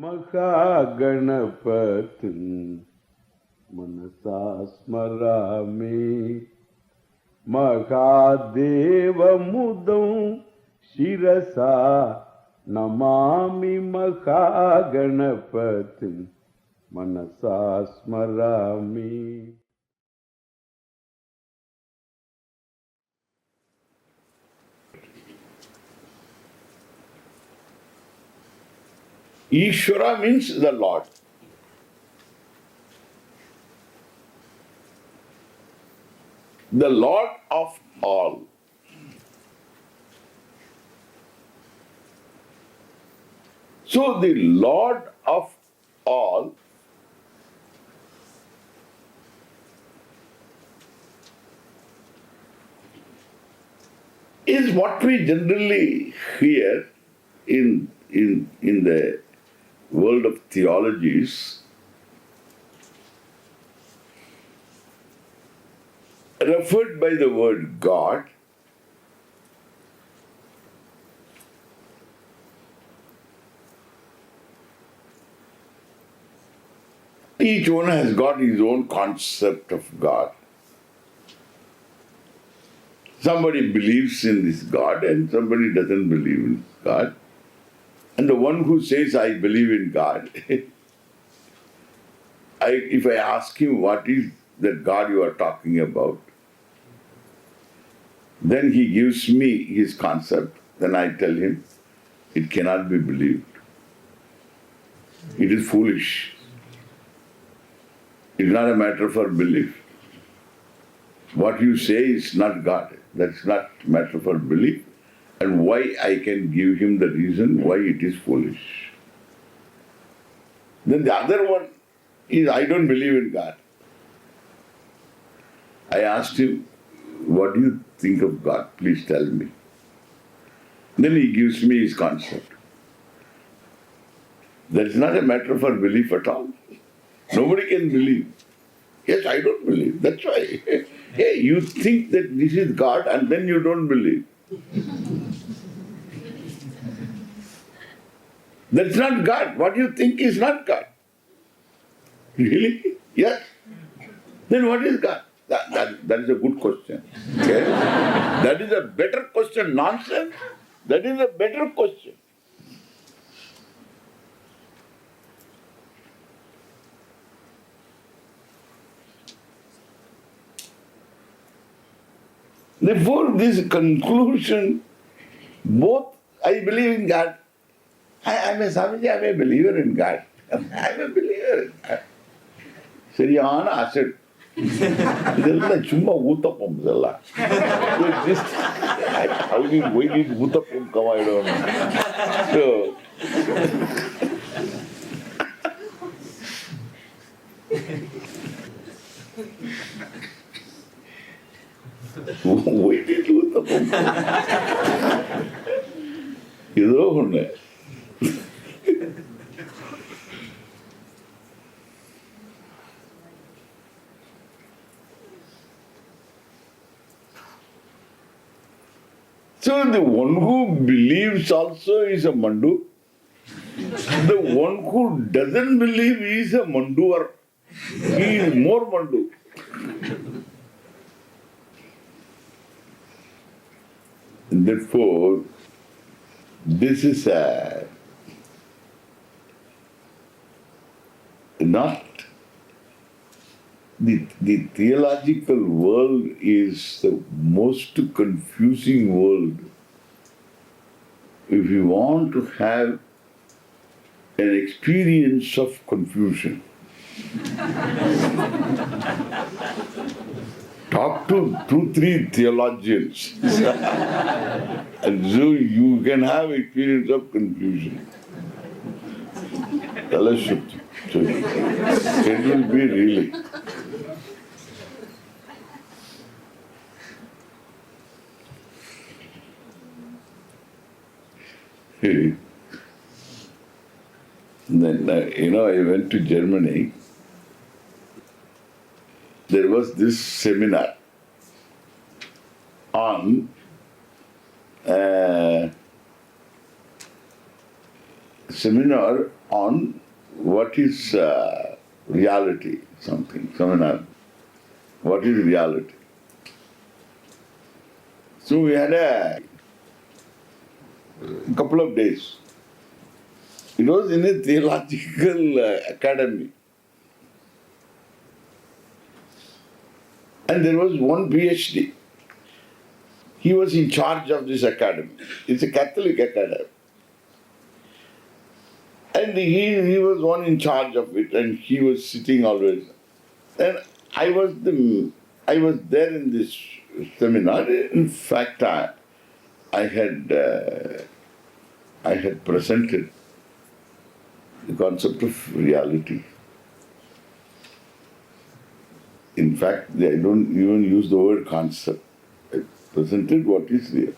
महागणपतिं मनसा स्मरामि महादेवमुदं शिरसा नमामि महागणपतिं मनसा स्मरामि. Ishvara means the Lord. The Lord of all. So the Lord of all is what we generally hear in the world of theologies. Referred by the word God. Each one has got his own concept of God. Somebody believes in this God and somebody doesn't believe in God. And the one who says, I believe in God, if I ask him what is that God you are talking about, then he gives me his concept. Then I tell him, it cannot be believed. It is foolish. It is not a matter for belief. What you say is not God. That's not a matter for belief. And why I can give him the reason why it is foolish. Then the other one is, I don't believe in God. I asked him, what do you think of God? Please tell me. Then he gives me his concept. That's not a matter for belief at all. Nobody can believe. Yes, I don't believe. That's why. Hey, you think that this is God and then you don't believe. That's not God. What you think is not God. Really? Yes. Then what is God? That is a good question. Okay? That is a better question. Nonsense. That is a better question. Therefore, this conclusion, both I believe in God. I'm a Swamiji, I'm a believer in God. I'm a believer in God. சரியான asset இதெல்லாம் சும்மா ஊத்தப்பம் இதெல்லாம் ஊத்தப்பம் கமாயிடும். ஊத்தப்பம் ஏதோ ஒண்ணு. So the one who believes also is a mandu. The one who doesn't believe is a manduar. He is more mandu. Therefore, this is not the theological world is the most confusing world. If you want to have an experience of confusion, talk to 2-3 theologians and so you can have experience of confusion. Fellowship. So it will be really. Then, I went to Germany. There was this seminar on seminar on what is reality, seminar. What is reality? So we had a couple of days. It was in a theological academy. And there was one PhD. He was in charge of this academy. It's a Catholic academy. And he was one in charge of it, and he was sitting always. And I was there in this seminar. In fact, I had presented the concept of reality. In fact, I don't even use the word concept. I presented what is real.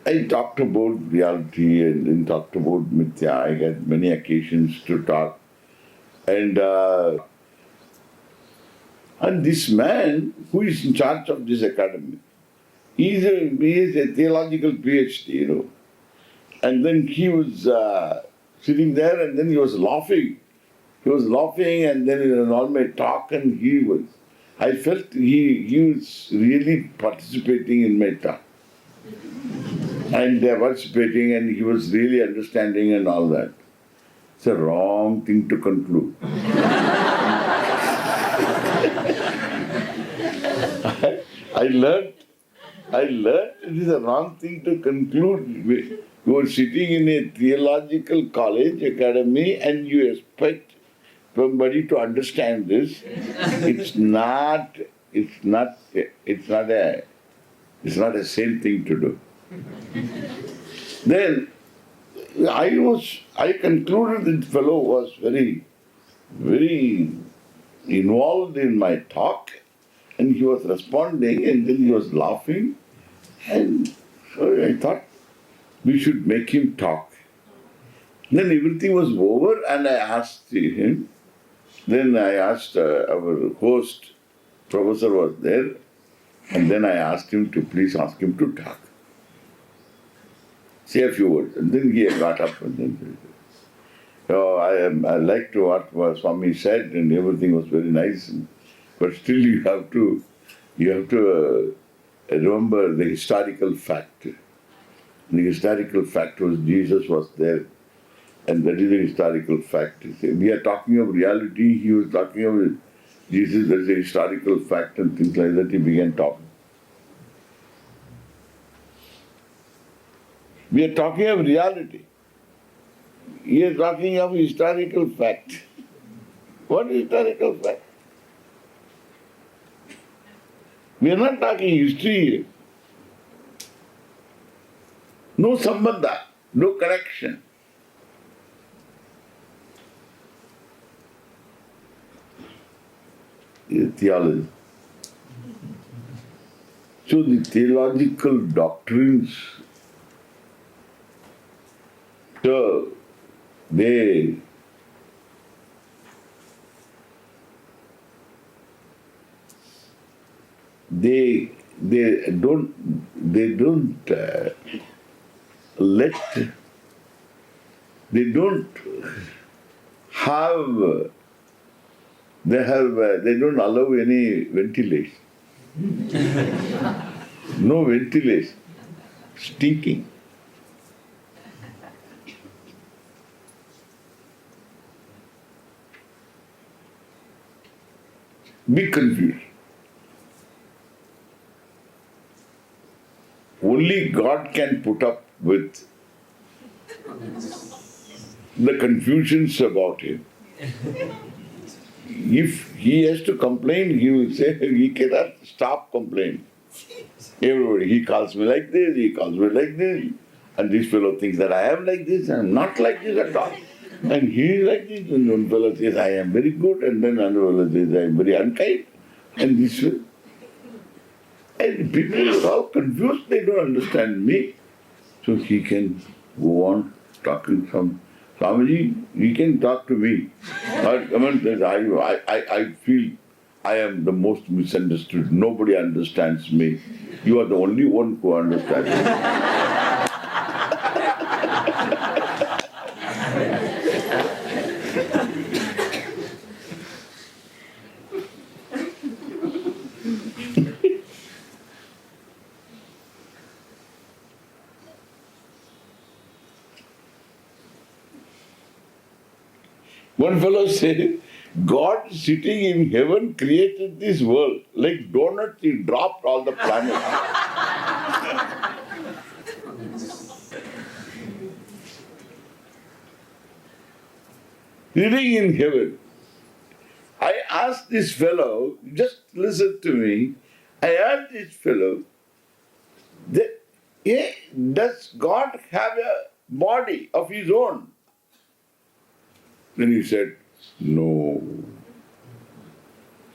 I talked about reality and then talked about mithya. I had many occasions to talk. And this man who is in charge of this academy, he is a theological PhD, And then he was sitting there and then he was laughing. He was laughing and then in all my talk and I felt he was really participating in my talk. And participating and he was really understanding and all that. It's a wrong thing to conclude. I learned it is a wrong thing to conclude. You are sitting in a theological college, academy, and you expect somebody to understand this. It's not a same thing to do. Then I concluded that fellow was very, very involved in my talk, and he was responding, and then he was laughing, and so I thought we should make him talk. Then everything was over, and I asked him. Then I asked our host, professor was there, and then I asked him to please ask him to talk. Say a few words. And then he got up and then said, I liked what Swami said and everything was very nice. But still you have to remember the historical fact. The historical fact was Jesus was there. And that is a historical fact. We are talking of reality, he was talking of Jesus, that is a historical fact and things like that. He began talking. We are talking of reality. He is talking of historical fact. What is historical fact? We are not talking history here. No sambandha, no connection. Theology. So the theological doctrines, so they don't allow any ventilation. No ventilation. Stinking. Be confused. Only God can put up with the confusions about him. If he has to complain, he will say he cannot stop complaining. Everybody, he calls me like this, he calls me like this, and this fellow thinks that I am like this, I am not like this at all. And he is like this, and one fellow says I am very good, and then another fellow says I am very unkind, and this way. And people are all confused, they don't understand me. So he can go on talking from Swamiji, he can talk to me. I feel I am the most misunderstood. Nobody understands me. You are the only one who understands me. One fellow said, God sitting in heaven created this world. Like donuts, he dropped all the planets. Sitting in heaven. I asked this fellow, just listen to me. I asked this fellow, does God have a body of his own? Then he said, no.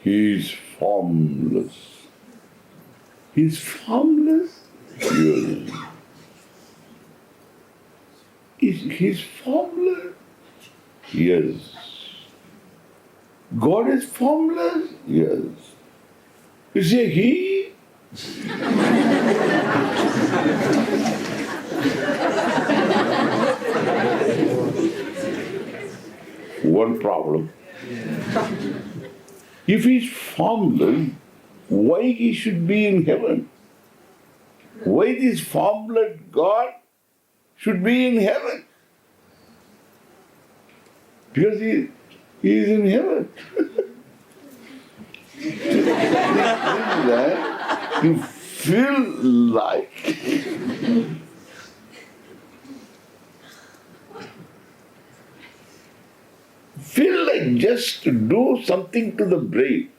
He is formless. He is formless? Yes. He is formless? Yes. God is formless? Yes. You say he? One problem. If he is formless, why he should be in heaven? Why this formless God should be in heaven? Because he is in heaven. You feel like just to do something to the brain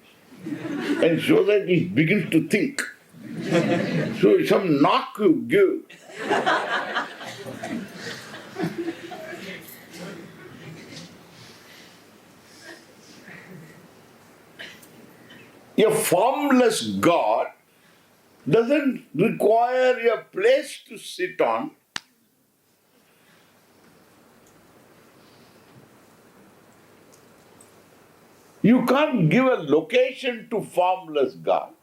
and so that it begins to think. So some knock you give. A formless God doesn't require a place to sit on. You can't give a location to formless God.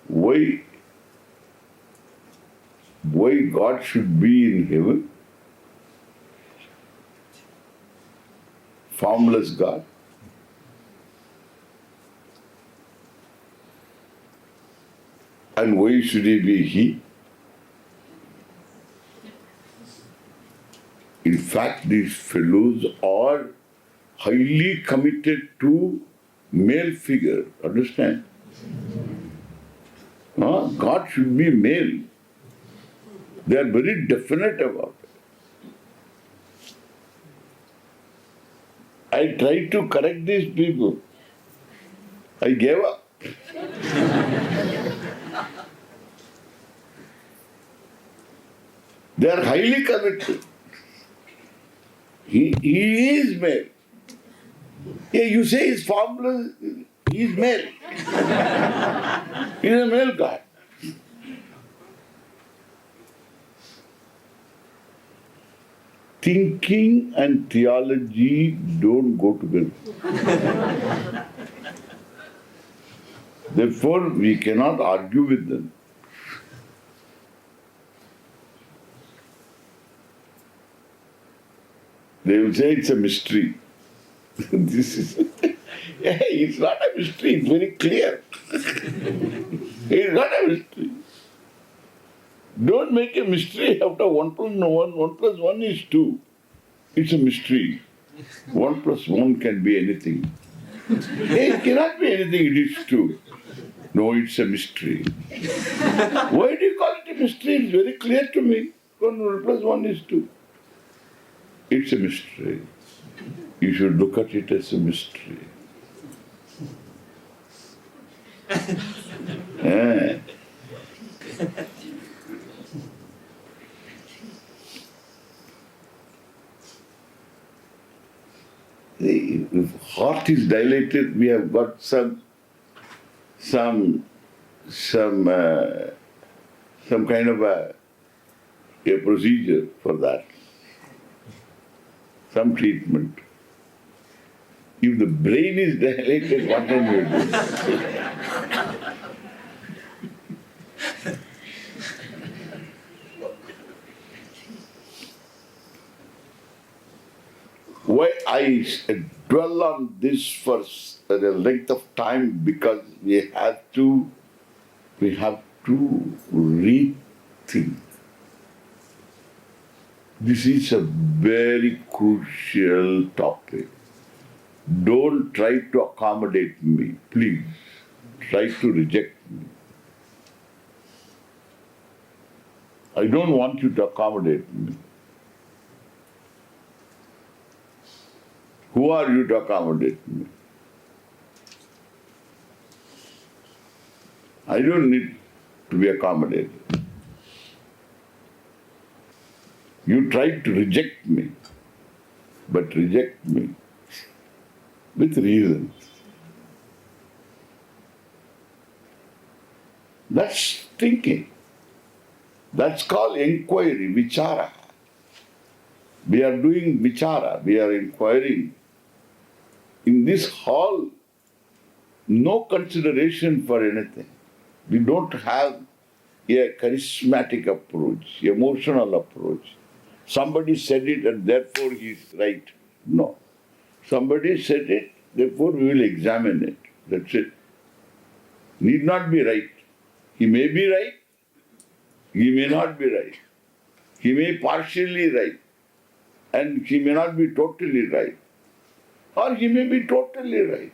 Why God should be in heaven? Formless God. And why should he be he? In fact, these fellows are highly committed to male figure. Understand? God should be male. They are very definite about it. I tried to correct these people. I gave up. They are highly committed. He is male. Yeah, you say he's formless, he's male. He's a male God. Thinking and theology don't go together. Therefore, we cannot argue with them. They will say it's a mystery. It's not a mystery, it's very clear. It's not a mystery. Don't make a mystery out of 1 plus 1. 1 plus 1 is 2. It's a mystery. 1 plus 1 can be anything. It cannot be anything, it is 2. No, it's a mystery. Why do you call it a mystery? It's very clear to me. 1 plus 1 is 2. It's a mystery. You should look at it as a mystery. If heart is dilated, we have got some kind of a procedure for that. Some treatment. If the brain is dilated, what can you do? Why I dwell on this for a length of time? Because we have to rethink. This is a very crucial topic. Don't try to accommodate me, please. Try to reject me. I don't want you to accommodate me. Who are you to accommodate me? I don't need to be accommodated. You tried to reject me, but reject me with reason. That's thinking. That's called inquiry, vichara. We are doing vichara, we are inquiring. In this hall, no consideration for anything. We don't have a charismatic approach, emotional approach. Somebody said it and therefore he is right. No. Somebody said it, therefore we will examine it. That's it. Need not be right. He may be right, he may not be right. He may partially right, and he may not be totally right. Or he may be totally right.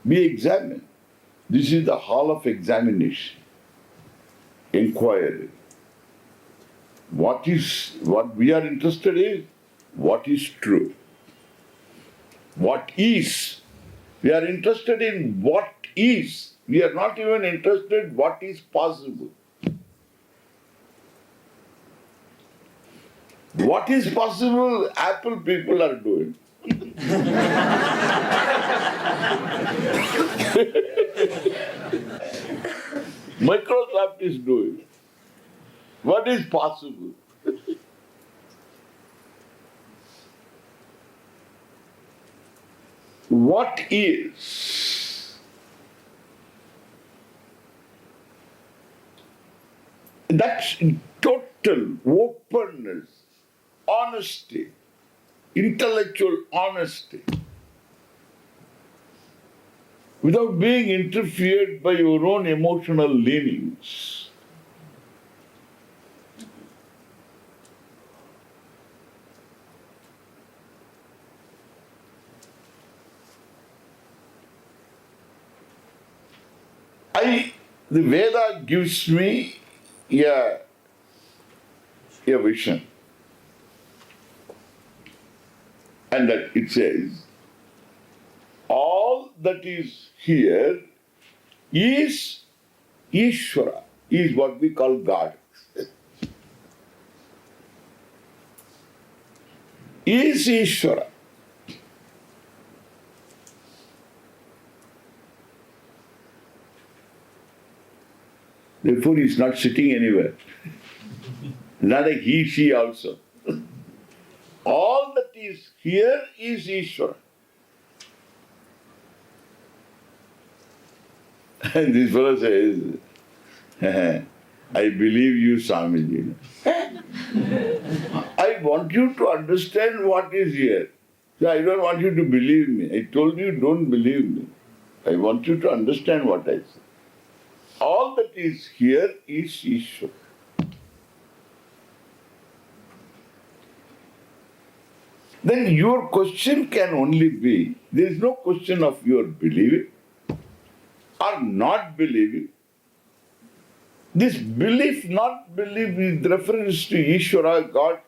Be examined. This is the hall of examination, inquiry. What we are interested in, what is true. What is. We are interested in what is. We are not even interested what is possible. What is possible, Apple people are doing. Microsoft is doing. What is possible? What is? That's total openness, honesty, intellectual honesty, without being interfered by your own emotional leanings. The Veda gives me a vision. And that it says, all that is here is Ishvara, is what we call God. Is Ishvara. Therefore, he is not sitting anywhere. Not a he, she also. All that is here is Ishvara. And this fellow says, I believe you, Swamiji. I want you to understand what is here. So I don't want you to believe me. I told you don't believe me. I want you to understand what I say. All that is here is Ishvara. Then your question can only be, there is no question of your believing or not believing. This belief, not belief with reference to Ishvara, God,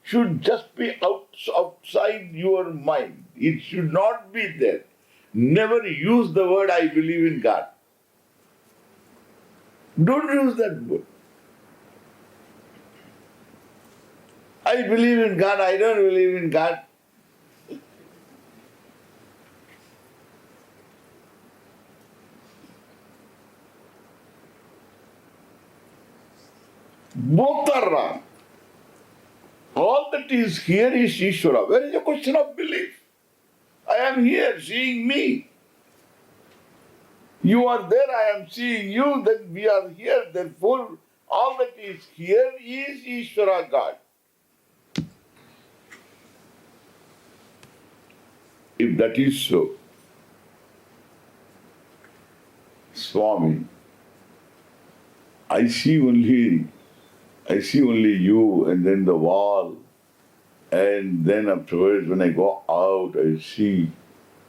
should just be outside your mind. It should not be there. Never use the word I believe in God. Don't use that word. I believe in God, I don't believe in God. Both are wrong. All that is here is Ishvara. Where is the question of belief? I am here seeing me. You are there, I am seeing you, then we are here. Therefore, all that is here is Ishvara, God. If that is so, Swami, I see only you and then the wall. And then afterwards, when I go out, I see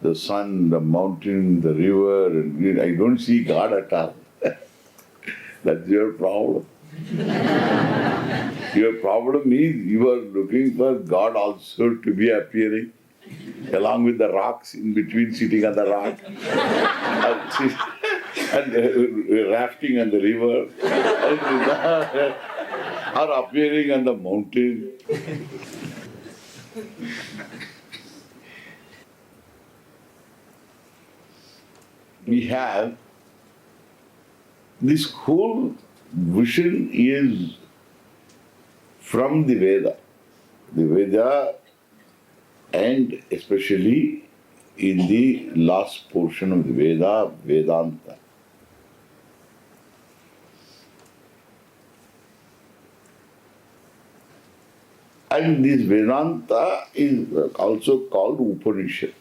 the sun, the mountain, the river, and I don't see God at all. That's your problem. Your problem is you are looking for God also to be appearing along with the rocks in between, sitting on the rock and rafting on the river or appearing on the mountain. We have this whole vision is from the Veda. The Veda, and especially in the last portion of the Veda, Vedanta. And this Vedanta is also called Upanishad.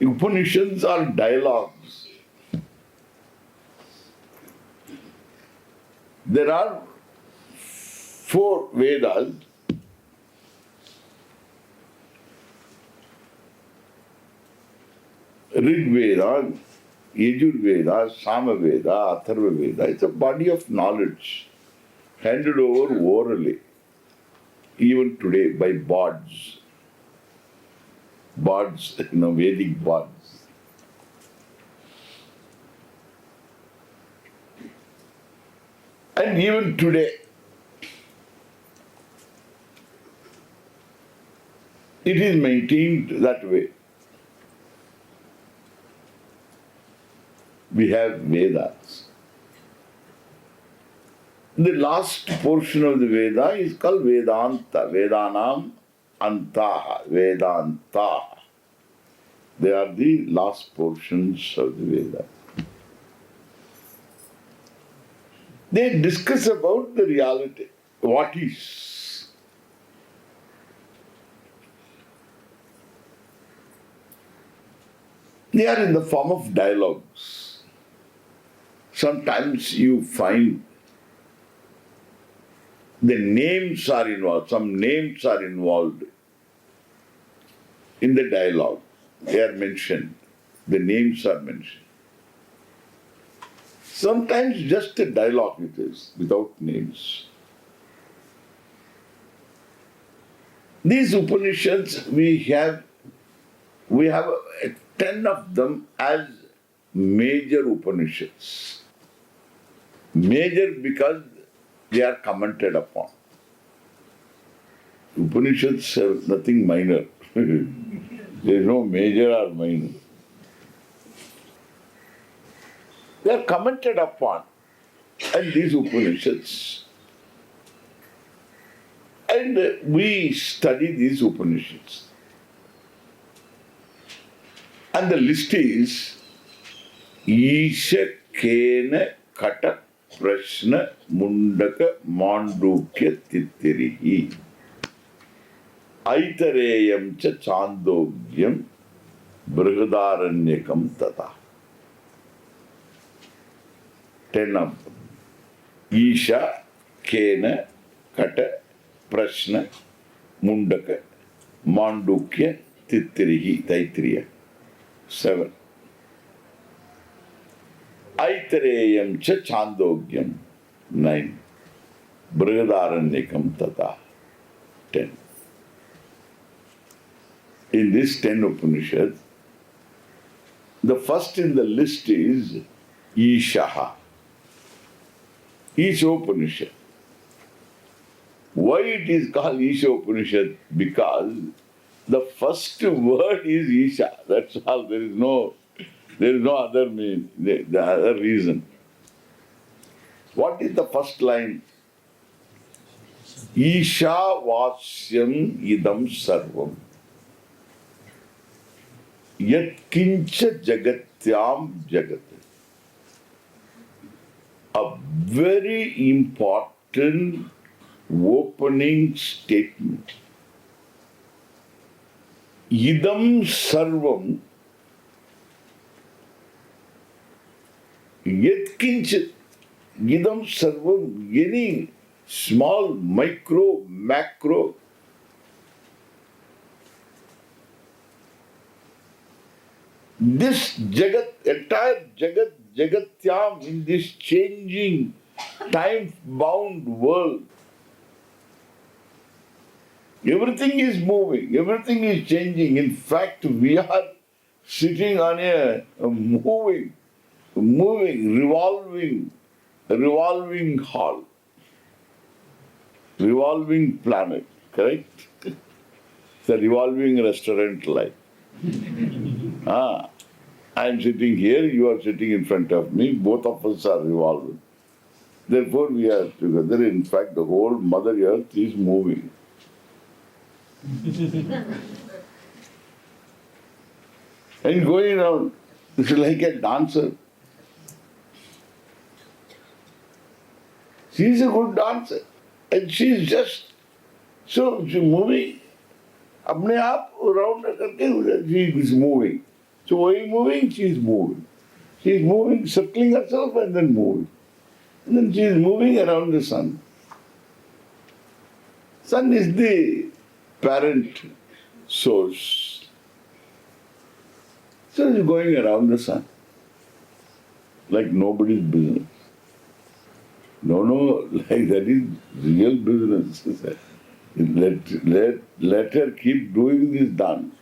Upanishads are dialogues. There are 4 Vedas. Rig Veda, Yajur Veda, Sama Veda, Atharva Veda. It's a body of knowledge handed over orally, even today by bards. Bards, Vedic bards. And even today, it is maintained that way. We have Vedas. The last portion of the Veda is called Vedanta. Vedanam Antaha. Vedanta. They are the last portions of the Veda. They discuss about the reality. What is? They are in the form of dialogues. Sometimes you find the names are involved, some names are involved in the dialogue. They are mentioned, the names are mentioned. Sometimes just a dialogue it is, without names. These Upanishads, we have 10 of them as major Upanishads. Major because they are commented upon. Upanishads have nothing minor. There is no major or minor. They are commented upon. And these Upanishads. And we study these Upanishads. And the list is Isha Kena Kata Prashna Mundaka Mandukya Tittirihi Aitareyam Cha Chandogyam Brihadaranyakam Tata. 10 of them. Isha Kena Kata Prashna Mundaka Mandukya Tittirihi Taitriya. 7. Aitareyam cha chandogyam. 9. Brihadaranyakam tata. 10. In this 10 Upanishads, the first in the list is Ishaha. Isha Upanishad. Why it is called Isha Upanishad? Because the first word is Isha. That's all. There is no other meaning, the other reason. What is the first line? Isha Vasyam Idam Sarvam. Yat Kincha Jagatyam Jagat. A very important opening statement. Idam Sarvam Yat Kincha Idam Sarvam, any small, micro, macro. This Jagat, entire Jagat, Jagatyam, in this changing, time-bound world, everything is moving, everything is changing. In fact, we are sitting on a moving, revolving hall, revolving planet, correct? It's a revolving restaurant like. I am sitting here, you are sitting in front of me, both of us are revolving. Therefore, we are together. In fact, the whole Mother Earth is moving. And going around, it's like a dancer. She is a good dancer. And she is just, so she's moving. अपने आप around करके she is moving. So while moving, she is moving. She is moving, circling herself and then moving. And then she is moving around the sun. Sun is the parent source. So she is going around the sun. Like nobody's business. No, like that is real business. Let her keep doing this dance.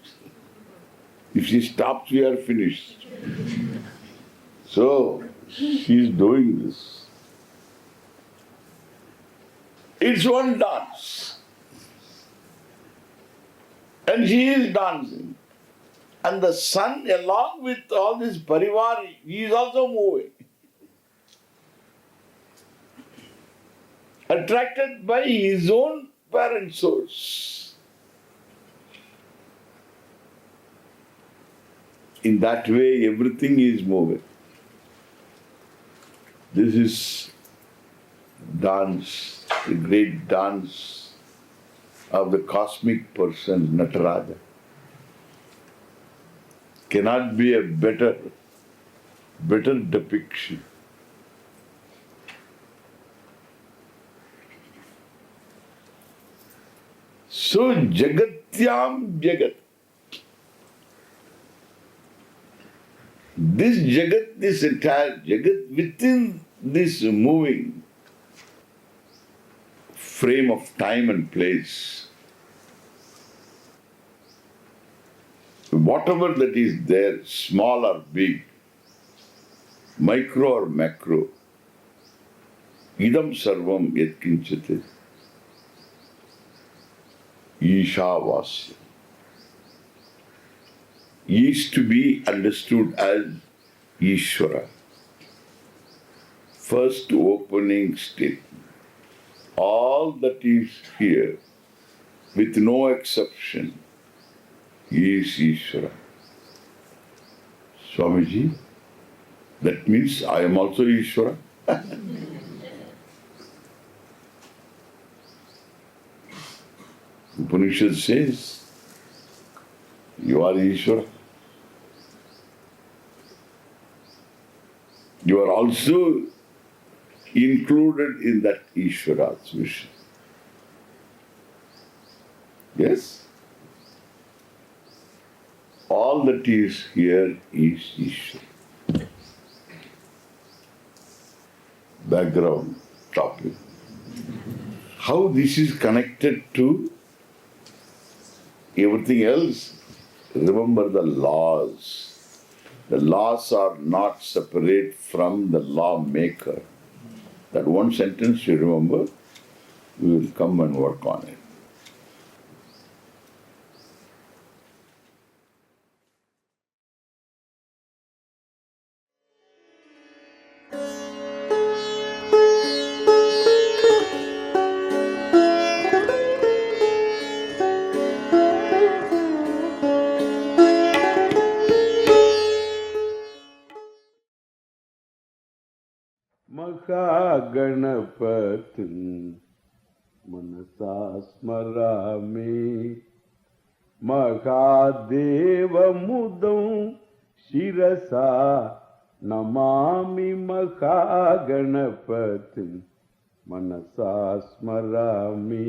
If she stops, we are finished. So, she is doing this. It's one dance. And she is dancing. And the sun, along with all this parivar, he is also moving. Attracted by his own parent source. In that way, everything is moving. This is dance, the great dance of the cosmic person, Nataraja. Cannot be a better depiction. So, Jagatyam Jagat. This Jagat, this entire Jagat, within this moving frame of time and place, whatever that is there, small or big, micro or macro, idam sarvam yat kinchate, Ishavasya, is to be understood as Ishvara. First opening statement. All that is here, with no exception, is Ishvara. Swamiji, that means I am also Ishvara. Upanishad says, you are Ishvara. You are also included in that Ishvara's vision. Yes? All that is here is Ishvara. Background topic. How this is connected to everything else? Remember the laws. The laws are not separate from the lawmaker. That one sentence you remember, we will come and work on it. Mahaganapatin Manasa Smarami Mahadeva Mudam Shirasa Namami Mahaganapatin मनसा स्मरामि